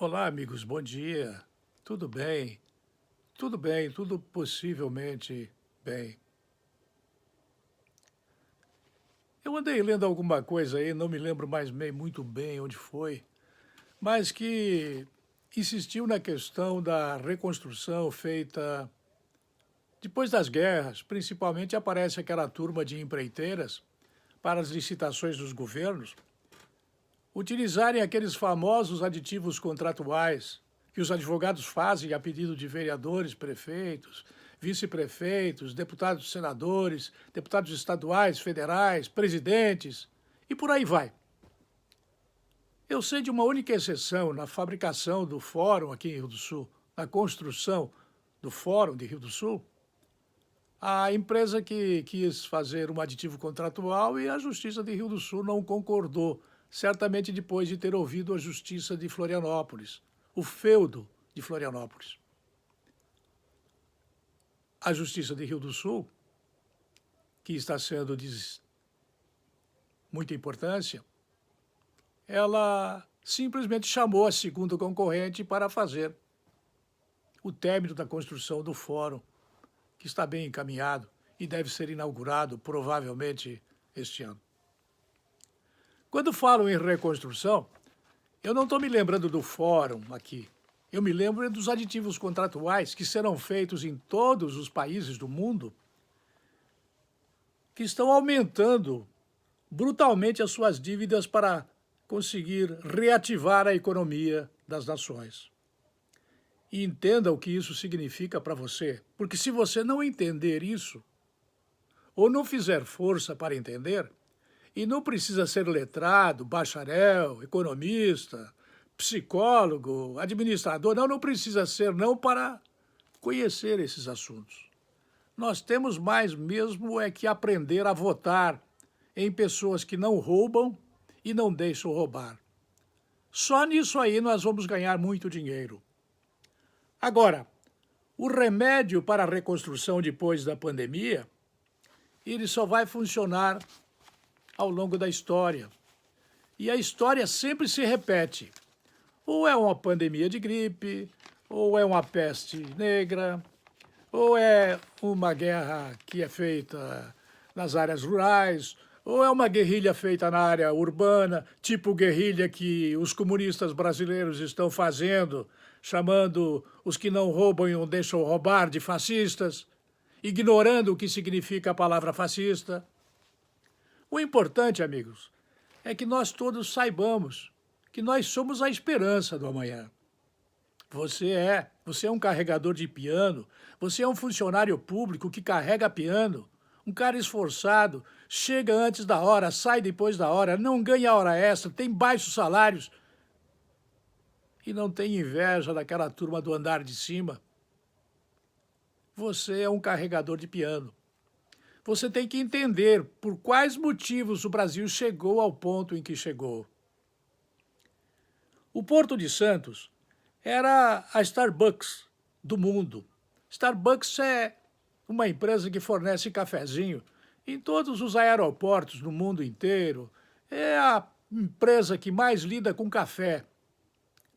Olá, amigos, bom dia. Tudo bem? Tudo bem, tudo possivelmente bem. Eu andei lendo alguma coisa aí, não me lembro mais muito bem onde foi, mas que insistiu na questão da reconstrução feita depois das guerras. Principalmente aparece aquela turma de empreiteiras para as licitações dos governos utilizarem aqueles famosos aditivos contratuais que os advogados fazem a pedido de vereadores, prefeitos, vice-prefeitos, deputados, senadores, deputados estaduais, federais, presidentes e por aí vai. Eu sei de uma única exceção na fabricação do fórum aqui em Rio do Sul, na construção do fórum de Rio do Sul, a empresa que quis fazer um aditivo contratual e a Justiça de Rio do Sul não concordou, certamente depois de ter ouvido a Justiça de Florianópolis, o feudo de Florianópolis. A Justiça de Rio do Sul, que está sendo de muita importância, ela simplesmente chamou a segunda concorrente para fazer o término da construção do fórum, que está bem encaminhado e deve ser inaugurado provavelmente este ano. Quando falo em reconstrução, eu não estou me lembrando do fórum aqui. Eu me lembro dos aditivos contratuais que serão feitos em todos os países do mundo, que estão aumentando brutalmente as suas dívidas para conseguir reativar a economia das nações. E entenda o que isso significa para você, porque se você não entender isso, ou não fizer força para entender, e não precisa ser letrado, bacharel, economista, psicólogo, administrador, não precisa ser não para conhecer esses assuntos. Nós temos mais mesmo é que aprender a votar em pessoas que não roubam e não deixam roubar. Só nisso aí nós vamos ganhar muito dinheiro. Agora, o remédio para a reconstrução depois da pandemia, ele só vai funcionar ao longo da história. E a história sempre se repete. Ou é uma pandemia de gripe, ou é uma peste negra, ou é uma guerra que é feita nas áreas rurais, ou é uma guerrilha feita na área urbana, tipo guerrilha que os comunistas brasileiros estão fazendo, chamando os que não roubam e não deixam roubar de fascistas, ignorando o que significa a palavra fascista. O importante, amigos, é que nós todos saibamos que nós somos a esperança do amanhã. Você é um carregador de piano, você é um funcionário público que carrega piano, um cara esforçado, chega antes da hora, sai depois da hora, não ganha hora extra, tem baixos salários e não tem inveja daquela turma do andar de cima. Você é um carregador de piano. Você tem que entender por quais motivos o Brasil chegou ao ponto em que chegou. O Porto de Santos era a Starbucks do mundo. Starbucks é uma empresa que fornece cafezinho em todos os aeroportos no mundo inteiro. É a empresa que mais lida com café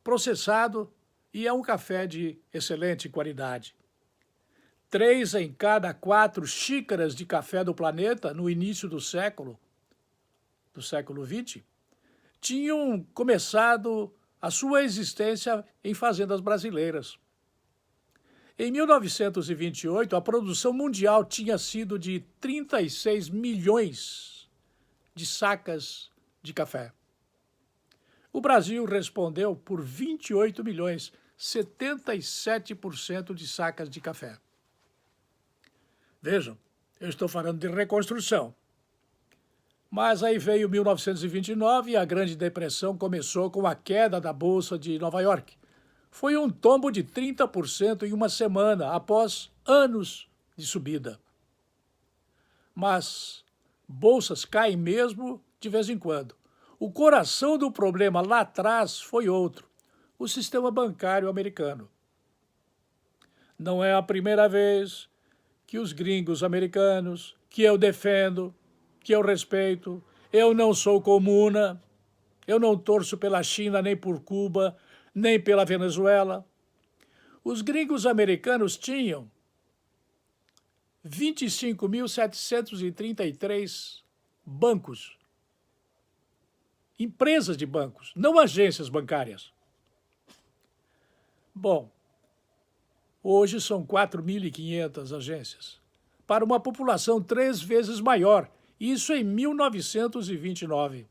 processado e é um café de excelente qualidade. 3 em cada 4 xícaras de café do planeta, no início do século XX, tinham começado a sua existência em fazendas brasileiras. Em 1928, a produção mundial tinha sido de 36 milhões de sacas de café. O Brasil respondeu por 28 milhões, 77% de sacas de café. Vejam, eu estou falando de reconstrução. Mas aí veio 1929 e a Grande Depressão começou com a queda da Bolsa de Nova York. Foi um tombo de 30% em uma semana, após anos de subida. Mas bolsas caem mesmo de vez em quando. O coração do problema lá atrás foi outro, o sistema bancário americano. Não é a primeira vez que os gringos americanos, que eu defendo, que eu respeito, eu não sou comuna, eu não torço pela China nem por Cuba, nem pela Venezuela. Os gringos americanos tinham 25.733 bancos, empresas de bancos, não agências bancárias. Bom, hoje são 4.500 agências, para uma população 3 vezes maior, isso em 1929.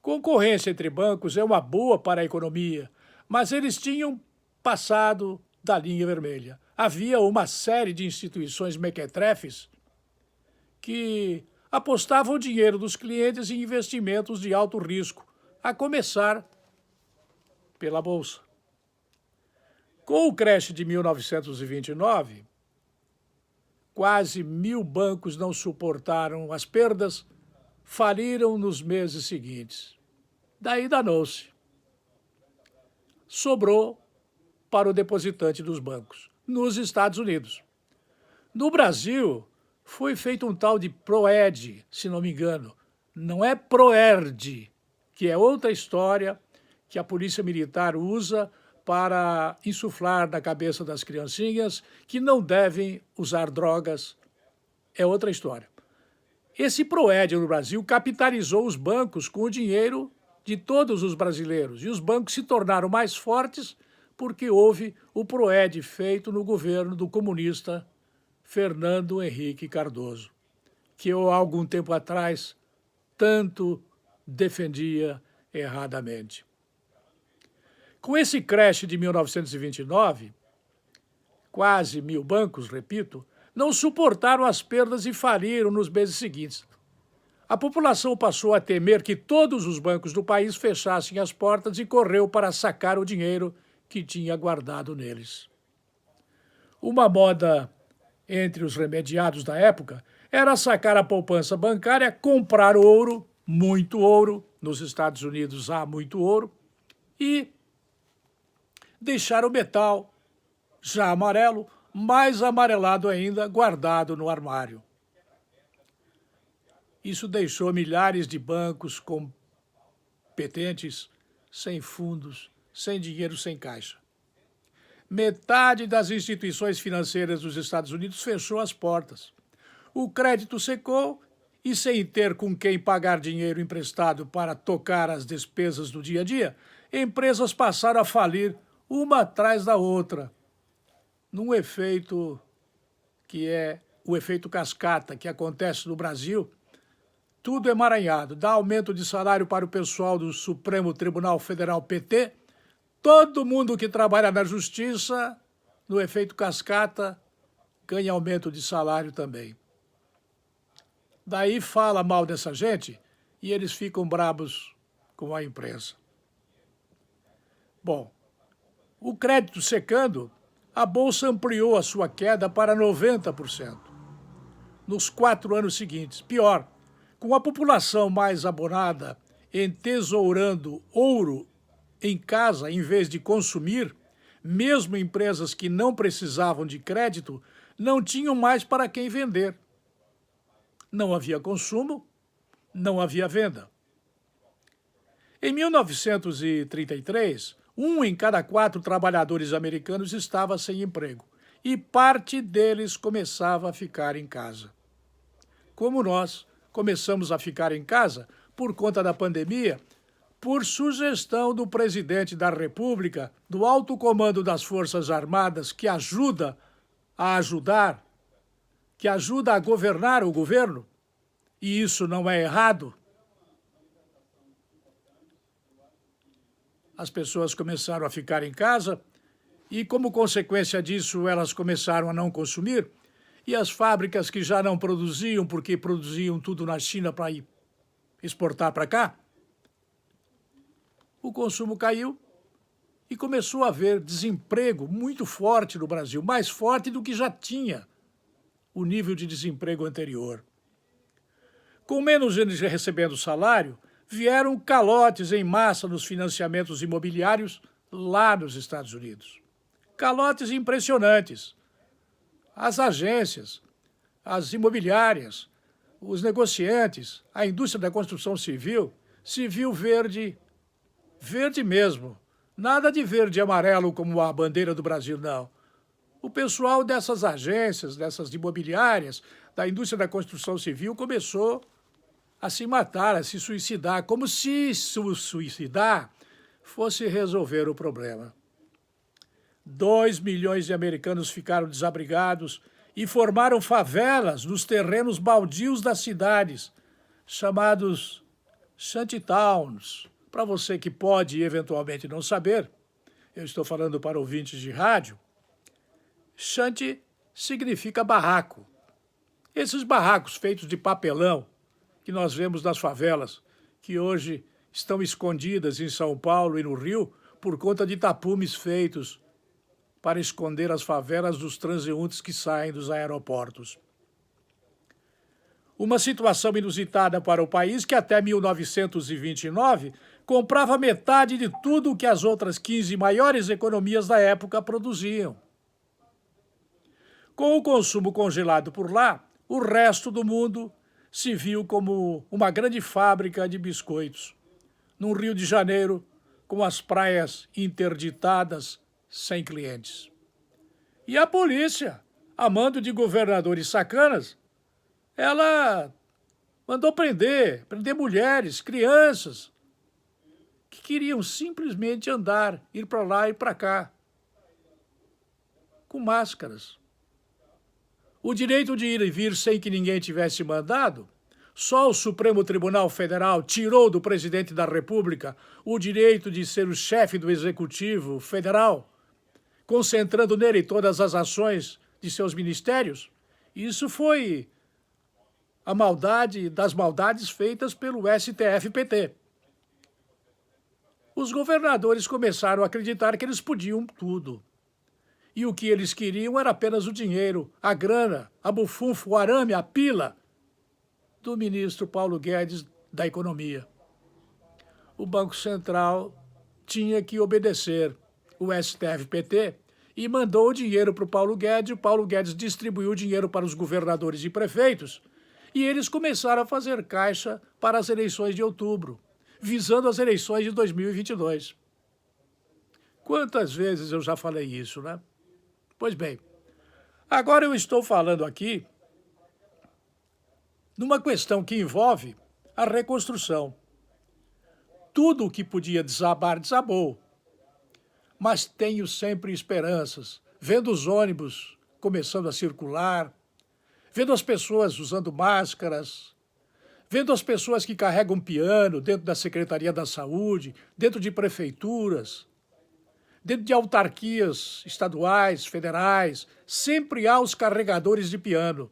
Concorrência entre bancos é uma boa para a economia, mas eles tinham passado da linha vermelha. Havia uma série de instituições mequetrefes que apostavam o dinheiro dos clientes em investimentos de alto risco, a começar pela Bolsa. Com o crash de 1929, quase 1.000 bancos não suportaram as perdas, faliram nos meses seguintes. Daí danou-se. Sobrou para o depositante dos bancos, nos Estados Unidos. No Brasil, foi feito um tal de PROERD, se não me engano. Não é PROERD, que é outra história que a Polícia Militar usa para insuflar na cabeça das criancinhas que não devem usar drogas. É outra história. Esse PROERD no Brasil capitalizou os bancos com o dinheiro de todos os brasileiros. E os bancos se tornaram mais fortes porque houve o PROERD feito no governo do comunista Fernando Henrique Cardoso, que eu, há algum tempo atrás, tanto defendia erradamente. Com esse crash de 1929, quase 1.000 bancos, repito, não suportaram as perdas e faliram nos meses seguintes. A população passou a temer que todos os bancos do país fechassem as portas e correu para sacar o dinheiro que tinha guardado neles. Uma moda entre os remediados da época era sacar a poupança bancária, comprar ouro, muito ouro, nos Estados Unidos há muito ouro, e deixar o metal, já amarelo, mais amarelado ainda, guardado no armário. Isso deixou milhares de bancos competentes sem fundos, sem dinheiro, sem caixa. Metade das instituições financeiras dos Estados Unidos fechou as portas. O crédito secou e, sem ter com quem pagar dinheiro emprestado para tocar as despesas do dia a dia, empresas passaram a falir uma atrás da outra, num efeito que é o efeito cascata que acontece no Brasil. Tudo emaranhado, dá aumento de salário para o pessoal do Supremo Tribunal Federal PT, todo mundo que trabalha na justiça, no efeito cascata, ganha aumento de salário também. Daí fala mal dessa gente e eles ficam brabos com a imprensa. Bom, o crédito secando, a Bolsa ampliou a sua queda para 90% nos 4 anos seguintes. Pior, com a população mais abonada entesourando ouro em casa em vez de consumir, mesmo empresas que não precisavam de crédito não tinham mais para quem vender. Não havia consumo, não havia venda. Em 1933, 1 em cada 4 trabalhadores americanos estava sem emprego e parte deles começava a ficar em casa. Como nós começamos a ficar em casa por conta da pandemia, por sugestão do presidente da República, do alto comando das Forças Armadas, que ajuda a ajudar, que ajuda a governar o governo, e isso não é errado. As pessoas começaram a ficar em casa e, como consequência disso, elas começaram a não consumir, e as fábricas que já não produziam, porque produziam tudo na China para exportar para cá, o consumo caiu e começou a haver desemprego muito forte no Brasil, mais forte do que já tinha o nível de desemprego anterior. Com menos gente recebendo salário, vieram calotes em massa nos financiamentos imobiliários lá nos Estados Unidos. Calotes impressionantes. As agências, as imobiliárias, os negociantes, a indústria da construção civil, se viu verde verde mesmo. Nada de verde e amarelo como a bandeira do Brasil, não. O pessoal dessas agências, dessas imobiliárias, da indústria da construção civil começou a se matar, a se suicidar, como se suicidar fosse resolver o problema. 2 milhões de americanos ficaram desabrigados e formaram favelas nos terrenos baldios das cidades, chamados shantytowns. Para você que pode eventualmente não saber, eu estou falando para ouvintes de rádio, shanty significa barraco. Esses barracos feitos de papelão que nós vemos nas favelas, que hoje estão escondidas em São Paulo e no Rio por conta de tapumes feitos para esconder as favelas dos transeuntes que saem dos aeroportos. Uma situação inusitada para o país que até 1929 comprava metade de tudo o que as outras 15 maiores economias da época produziam. Com o consumo congelado por lá, o resto do mundo se viu como uma grande fábrica de biscoitos, no Rio de Janeiro, com as praias interditadas, sem clientes. E a polícia, a mando de governadores sacanas, ela mandou prender mulheres, crianças, que queriam simplesmente andar, ir para lá e para cá, com máscaras. O direito de ir e vir sem que ninguém tivesse mandado, só o Supremo Tribunal Federal tirou do presidente da República o direito de ser o chefe do Executivo Federal, concentrando nele todas as ações de seus ministérios. Isso foi a maldade das maldades feitas pelo STF-PT. Os governadores começaram a acreditar que eles podiam tudo. E o que eles queriam era apenas o dinheiro, a grana, a bufunfa, o arame, a pila do ministro Paulo Guedes da Economia. O Banco Central tinha que obedecer o STF-PT e mandou o dinheiro para o Paulo Guedes distribuiu o dinheiro para os governadores e prefeitos, e eles começaram a fazer caixa para as eleições de outubro, visando as eleições de 2022. Quantas vezes eu já falei isso, né? Pois bem, agora eu estou falando aqui numa questão que envolve a reconstrução. Tudo o que podia desabar, desabou. Mas tenho sempre esperanças, vendo os ônibus começando a circular, vendo as pessoas usando máscaras, vendo as pessoas que carregam piano dentro da Secretaria da Saúde, dentro de prefeituras, dentro de autarquias estaduais, federais, sempre há os carregadores de piano.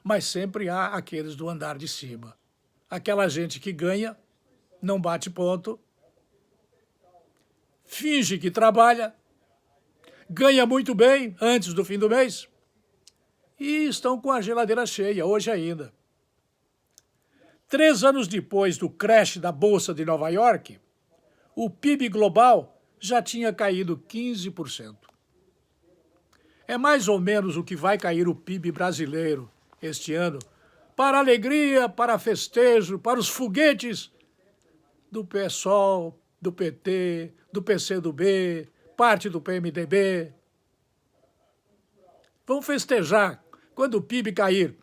Mas sempre há aqueles do andar de cima. Aquela gente que ganha, não bate ponto, finge que trabalha, ganha muito bem antes do fim do mês e estão com a geladeira cheia, hoje ainda. 3 anos depois do crash da Bolsa de Nova York, o PIB global já tinha caído 15%. É mais ou menos o que vai cair o PIB brasileiro este ano, para alegria, para festejo, para os foguetes do PSOL, do PT, do PCdoB, parte do PMDB. Vão festejar quando o PIB cair,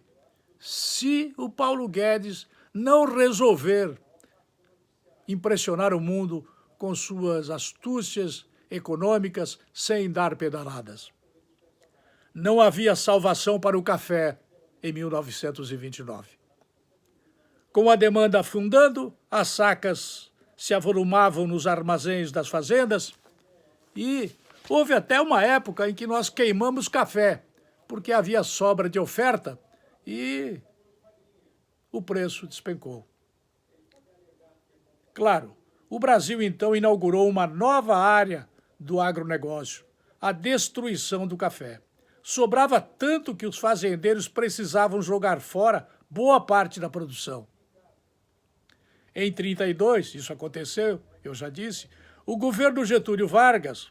se o Paulo Guedes não resolver impressionar o mundo com suas astúcias econômicas sem dar pedaladas. Não havia salvação para o café em 1929. Com a demanda afundando, as sacas se avolumavam nos armazéns das fazendas e houve até uma época em que nós queimamos café, porque havia sobra de oferta e o preço despencou. Claro, o Brasil então inaugurou uma nova área do agronegócio, a destruição do café. Sobrava tanto que os fazendeiros precisavam jogar fora boa parte da produção. Em 1932, isso aconteceu, eu já disse, o governo Getúlio Vargas,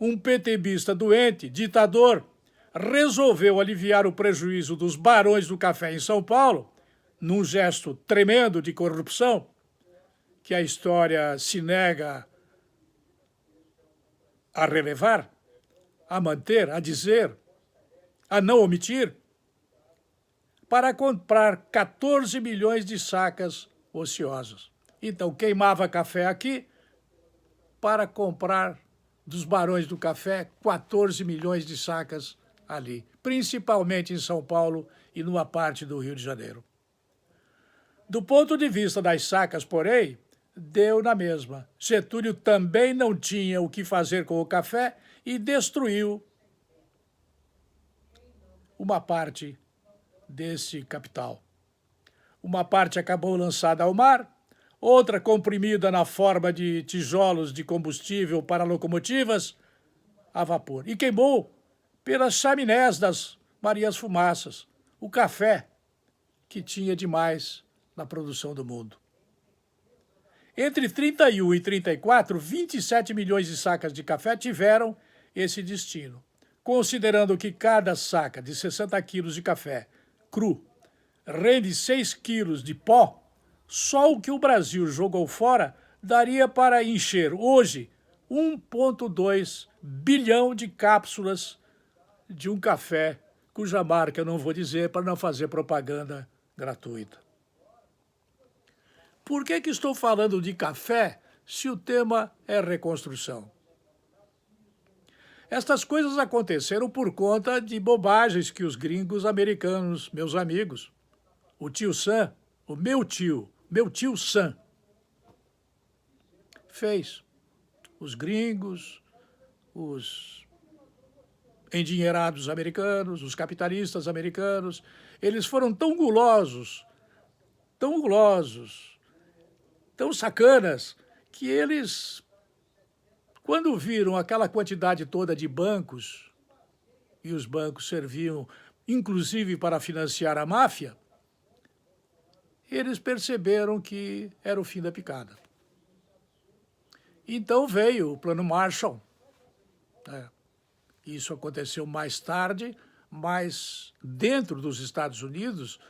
um PTBista doente, ditador, resolveu aliviar o prejuízo dos barões do café em São Paulo, num gesto tremendo de corrupção, que a história se nega a relevar, a manter, a dizer, a não omitir, para comprar 14 milhões de sacas ociosas. Então, queimava café aqui para comprar dos barões do café 14 milhões de sacas ali, principalmente em São Paulo e numa parte do Rio de Janeiro. Do ponto de vista das sacas, porém, deu na mesma. Getúlio também não tinha o que fazer com o café e destruiu uma parte desse capital. Uma parte acabou lançada ao mar, outra comprimida na forma de tijolos de combustível para locomotivas a vapor. E queimou pelas chaminés das Marias Fumaças o café que tinha demais na produção do mundo. Entre 31 e 34, 27 milhões de sacas de café tiveram esse destino. Considerando que cada saca de 60 quilos de café cru rende 6 quilos de pó, só o que o Brasil jogou fora daria para encher hoje 1,2 bilhão de cápsulas de um café cuja marca eu não vou dizer para não fazer propaganda gratuita. Por que estou falando de café se o tema é reconstrução? Estas coisas aconteceram por conta de bobagens que os gringos americanos, meus amigos, o tio Sam, o meu tio Sam, fez. Os gringos, os endinheirados americanos, os capitalistas americanos, eles foram tão gulosos, tão sacanas, que eles, quando viram aquela quantidade toda de bancos, e os bancos serviam inclusive para financiar a máfia, eles perceberam que era o fim da picada. Então veio o Plano Marshall. Isso aconteceu mais tarde, mas dentro dos Estados Unidos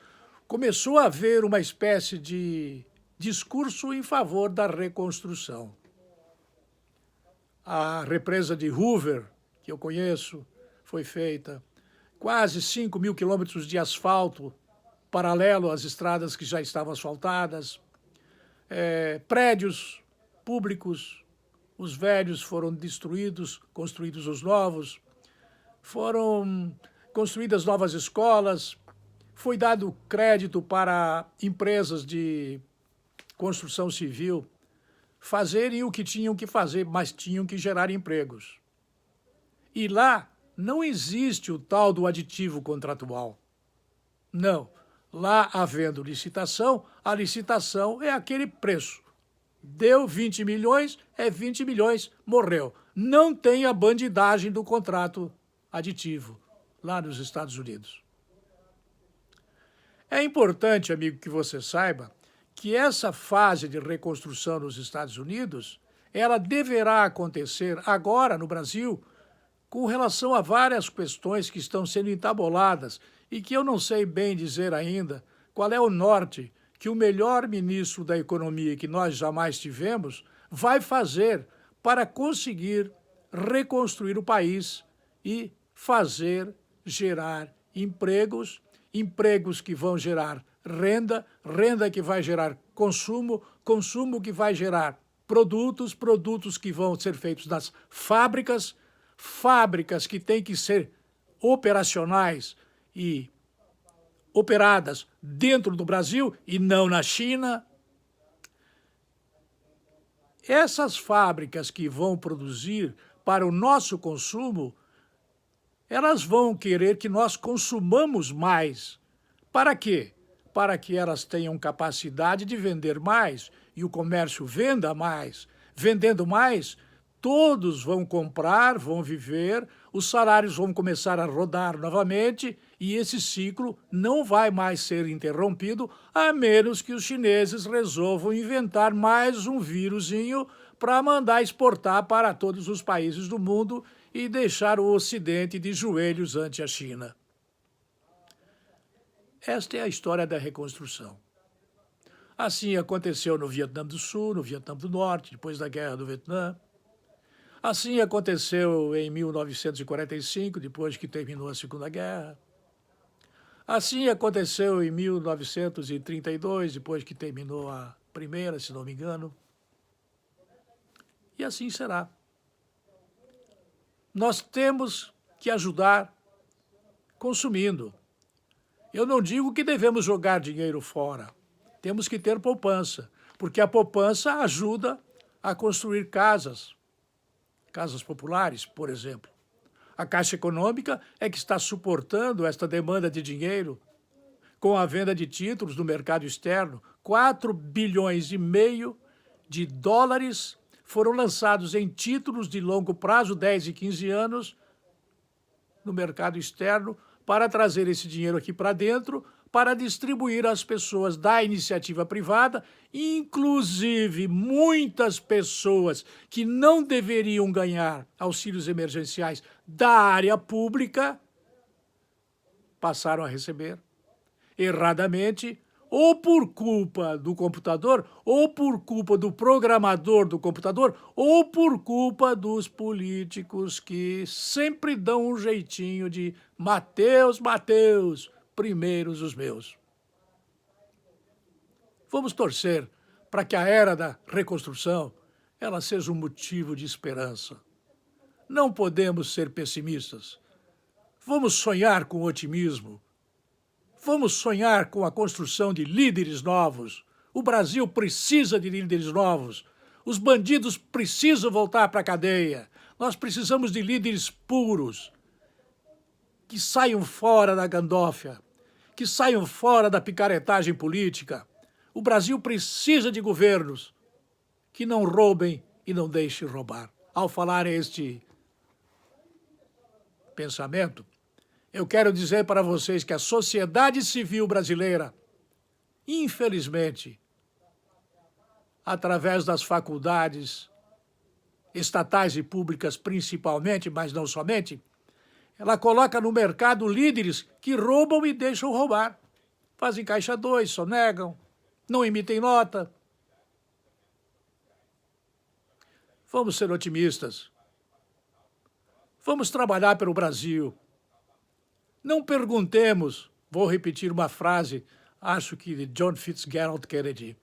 começou a haver uma espécie de discurso em favor da reconstrução. A represa de Hoover, que eu conheço, foi feita. Quase 5 mil quilômetros de asfalto paralelo às estradas que já estavam asfaltadas. Prédios públicos, os velhos foram destruídos, construídos os novos. Foram construídas novas escolas. Foi dado crédito para empresas de construção civil fazerem o que tinham que fazer, mas tinham que gerar empregos. E lá não existe o tal do aditivo contratual. Não. Lá, havendo licitação, a licitação é aquele preço. Deu 20 milhões, é 20 milhões, morreu. Não tem a bandidagem do contrato aditivo lá nos Estados Unidos. É importante, amigo, que você saiba que essa fase de reconstrução nos Estados Unidos, ela deverá acontecer agora no Brasil com relação a várias questões que estão sendo entabuladas e que eu não sei bem dizer ainda qual é o norte que o melhor ministro da Economia que nós jamais tivemos vai fazer para conseguir reconstruir o país e fazer gerar empregos, empregos que vão gerar renda, renda que vai gerar consumo, consumo que vai gerar produtos, produtos que vão ser feitos nas fábricas, fábricas que têm que ser operacionais e operadas dentro do Brasil e não na China. Essas fábricas que vão produzir para o nosso consumo, elas vão querer que nós consumamos mais. Para quê? Para que elas tenham capacidade de vender mais e o comércio venda mais. Vendendo mais, todos vão comprar, vão viver, os salários vão começar a rodar novamente e esse ciclo não vai mais ser interrompido, a menos que os chineses resolvam inventar mais um vírusinho para mandar exportar para todos os países do mundo e deixar o Ocidente de joelhos ante a China. Esta é a história da reconstrução. Assim aconteceu no Vietnã do Sul, no Vietnã do Norte, depois da Guerra do Vietnã. Assim aconteceu em 1945, depois que terminou a Segunda Guerra. Assim aconteceu em 1932, depois que terminou a Primeira, se não me engano. E assim será. Nós temos que ajudar consumindo. Eu não digo que devemos jogar dinheiro fora. Temos que ter poupança, porque a poupança ajuda a construir casas populares, por exemplo. A Caixa Econômica é que está suportando esta demanda de dinheiro com a venda de títulos no mercado externo. 4,5 bilhões de dólares foram lançados em títulos de longo prazo, 10 e 15 anos, no mercado externo, para trazer esse dinheiro aqui para dentro, para distribuir às pessoas da iniciativa privada, inclusive muitas pessoas que não deveriam ganhar auxílios emergenciais da área pública, passaram a receber erradamente, ou por culpa do computador, ou por culpa do programador do computador, ou por culpa dos políticos que sempre dão um jeitinho de Mateus, primeiros os meus. Vamos torcer para que a era da reconstrução ela seja um motivo de esperança. Não podemos ser pessimistas. Vamos sonhar com otimismo. Vamos sonhar com a construção de líderes novos. O Brasil precisa de líderes novos. Os bandidos precisam voltar para a cadeia. Nós precisamos de líderes puros, que saiam fora da gandófia, que saiam fora da picaretagem política. O Brasil precisa de governos que não roubem e não deixem roubar. Ao falar este pensamento, eu quero dizer para vocês que a sociedade civil brasileira, infelizmente, através das faculdades estatais e públicas principalmente, mas não somente, ela coloca no mercado líderes que roubam e deixam roubar. Fazem caixa 2, sonegam, não emitem nota. Vamos ser otimistas. Vamos trabalhar pelo Brasil. Não perguntemos, vou repetir uma frase, acho que de John Fitzgerald Kennedy.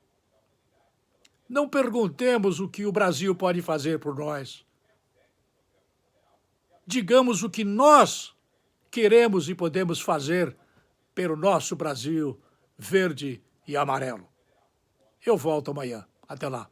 Não perguntemos o que o Brasil pode fazer por nós. Digamos o que nós queremos e podemos fazer pelo nosso Brasil verde e amarelo. Eu volto amanhã. Até lá.